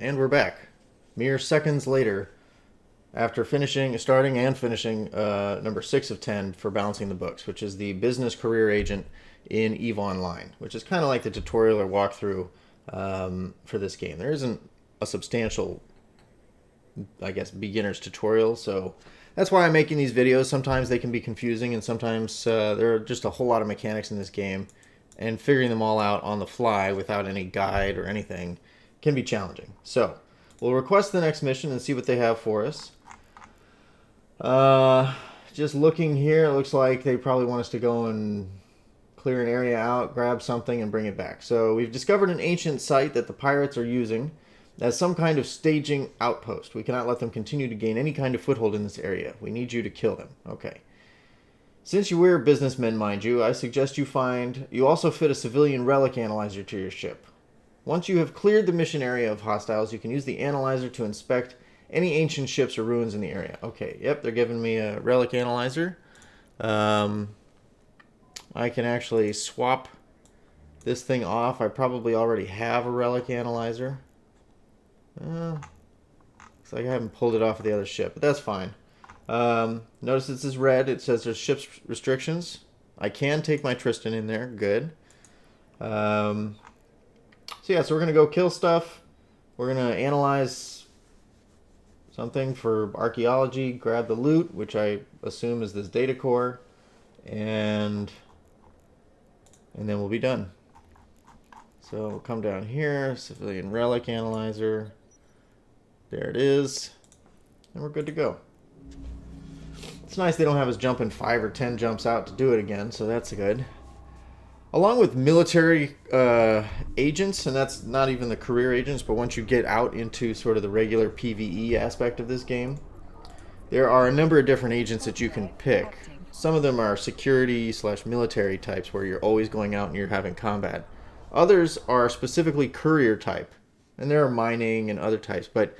And we're back. Mere seconds later, after starting and finishing number 6 of 10 for balancing the books, which is the business career agent in EVE Online, which is kind of like the tutorial or walkthrough for this game. There isn't a substantial, I guess, beginner's tutorial, so that's why I'm making these videos. Sometimes they can be confusing, and sometimes there are just a whole lot of mechanics in this game, and figuring them all out on the fly without any guide or anything can be challenging. So we'll request the next mission and see what they have for us. Just looking here, it looks like they probably want us to go and clear an area out, grab something, and bring it back. So we've discovered an ancient site that the pirates are using as some kind of staging outpost. We cannot let them continue to gain any kind of foothold in this area. We need you to kill them. Okay. Since you were businessmen, mind you, I suggest you also fit a civilian relic analyzer to your ship. Once you have cleared the mission area of hostiles, you can use the analyzer to inspect any ancient ships or ruins in the area. Okay, yep, they're giving me a relic analyzer. I can actually swap this thing off. I probably already have a relic analyzer. Looks like I haven't pulled it off of the other ship, but that's fine. Notice this is red. It says there's ship's restrictions. I can take my Tristan in there. Good. So yeah, so we're going to go kill stuff. We're going to analyze something for archaeology, grab the loot, which I assume is this data core, and then we'll be done. So we'll come down here, civilian relic analyzer. There it is. And we're good to go. It's nice they don't have us jumping 5 or 10 jumps out to do it again, so that's good. Along with military agents, and that's not even the career agents, but once you get out into sort of the regular PvE aspect of this game, there are a number of different agents that you can pick. Some of them are security/military types where you're always going out and you're having combat. Others are specifically courier type, and there are mining and other types, but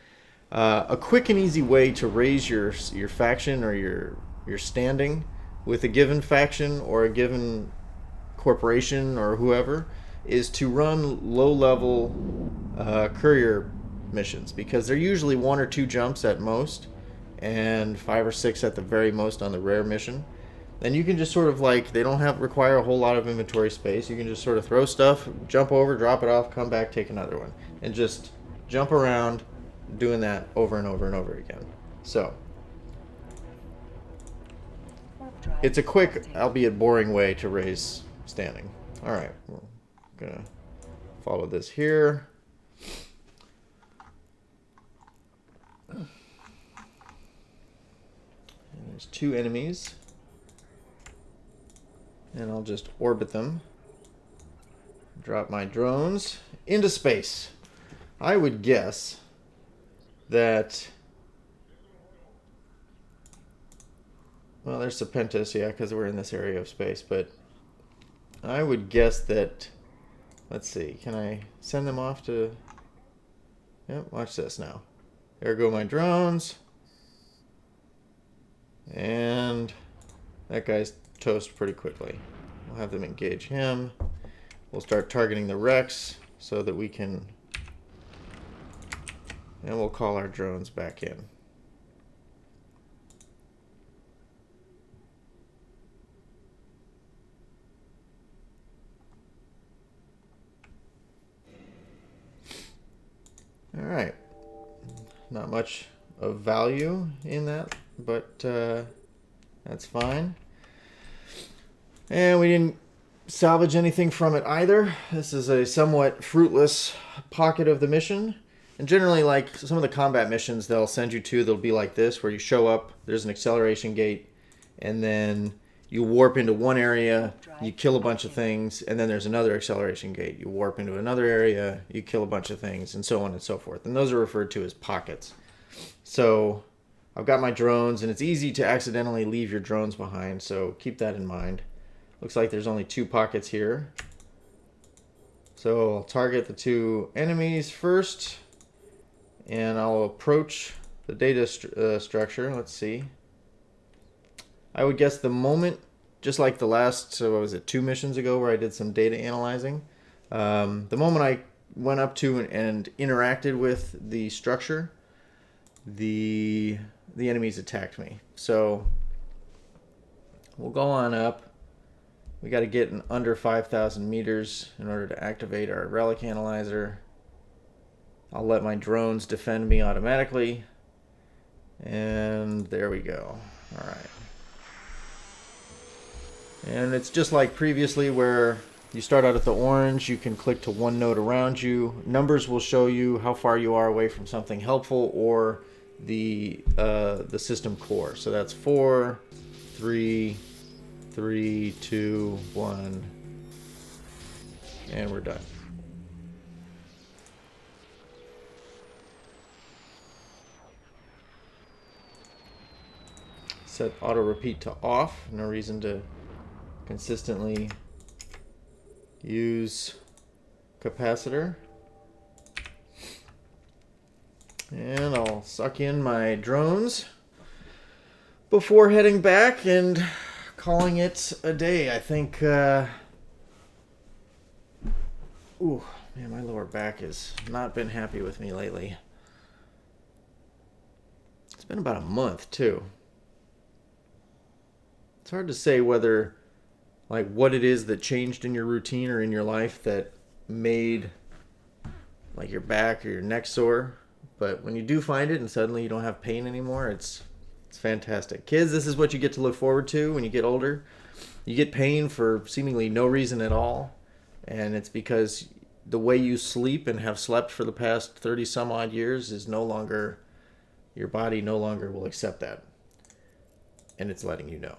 a quick and easy way to raise your faction or your standing with a given faction or a given corporation or whoever is to run low-level courier missions, because they're usually 1 or 2 jumps at most and 5 or 6 at the very most on the rare mission. And you can just sort of like, they don't require a whole lot of inventory space. You can just sort of throw stuff, jump over, drop it off, come back, take another one, and just jump around doing that over and over and over again. So it's a quick, albeit boring way to raise standing. Alright, we're gonna follow this here. And there's 2 enemies. And I'll just orbit them. Drop my drones into space. I would guess that... Well, there's Serpentis, yeah, because we're in this area of space, but I would guess that... Let's see, can I send them off to... Yep, watch this now. There go my drones. And that guy's toast pretty quickly. We'll have them engage him. We'll start targeting the wrecks so that we can... And we'll call our drones back in. Alright. Not much of value in that, but that's fine. And we didn't salvage anything from it either. This is a somewhat fruitless pocket of the mission. And generally, like some of the combat missions they'll send you to, they'll be like this, where you show up, there's an acceleration gate, and then you warp into one area, you kill a bunch of things, and then there's another acceleration gate. You warp into another area, you kill a bunch of things, and so on and so forth. And those are referred to as pockets. So I've got my drones, and it's easy to accidentally leave your drones behind, so keep that in mind. Looks like there's only 2 pockets here. So I'll target the 2 enemies first, and I'll approach the data structure. Let's see. I would guess the moment, just like the last, so what was it, 2 missions ago where I did some data analyzing, the moment I went up to and interacted with the structure, the enemies attacked me. So we'll go on up. We got to get in under 5,000 meters in order to activate our relic analyzer. I'll let my drones defend me automatically. And there we go. All right. And it's just like previously where you start out at the orange, you can click to one node around you. Numbers will show you how far you are away from something helpful or the system core. So that's 4, 3, 3, 2, 1, and we're done. Set auto repeat to off. No reason to consistently use capacitor. And I'll suck in my drones before heading back and calling it a day. I think, ooh, man, my lower back has not been happy with me lately. It's been about a month, too. It's hard to say whether, like, what it is that changed in your routine or in your life that made, like, your back or your neck sore. But when you do find it and suddenly you don't have pain anymore, it's fantastic. Kids, this is what you get to look forward to when you get older. You get pain for seemingly no reason at all. And it's because the way you sleep and have slept for the past 30 some odd years is no longer, your body no longer will accept that. And it's letting you know.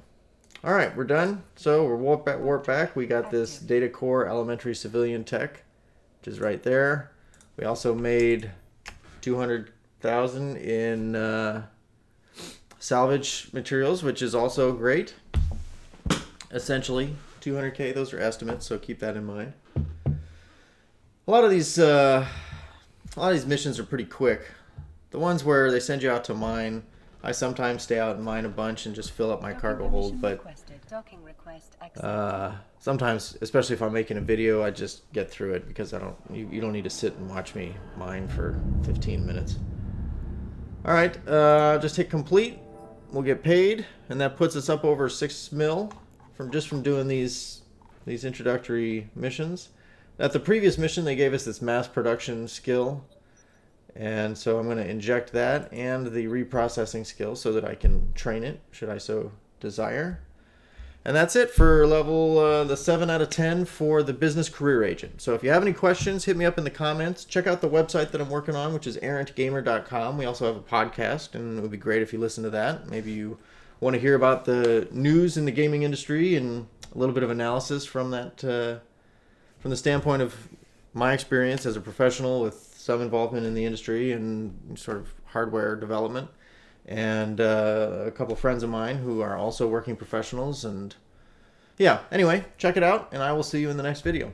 All right, we're done. So we're warp back. We got this data core elementary civilian tech, which is right there. We also made 200,000 in salvage materials, which is also great. Essentially 200K. Those are estimates, so keep that in mind. A lot of these missions are pretty quick. The ones where they send you out to mine, I sometimes stay out and mine a bunch and just fill up my cargo hold, but sometimes, especially if I'm making a video, I just get through it because you don't need to sit and watch me mine for 15 minutes. All right, just hit complete. We'll get paid, and that puts us up over 6 mil from doing these introductory missions. At the previous mission, they gave us this mass production skill. And so I'm going to inject that and the reprocessing skill so that I can train it, should I so desire. And that's it for level the 7 out of 10 for the business career agent. So if you have any questions, hit me up in the comments. Check out the website that I'm working on, which is errantgamer.com. We also have a podcast, and it would be great if you listen to that. Maybe you want to hear about the news in the gaming industry and a little bit of analysis from that, from the standpoint of my experience as a professional with some involvement in the industry and sort of hardware development, and a couple friends of mine who are also working professionals. And yeah, anyway, check it out, and I will see you in the next video.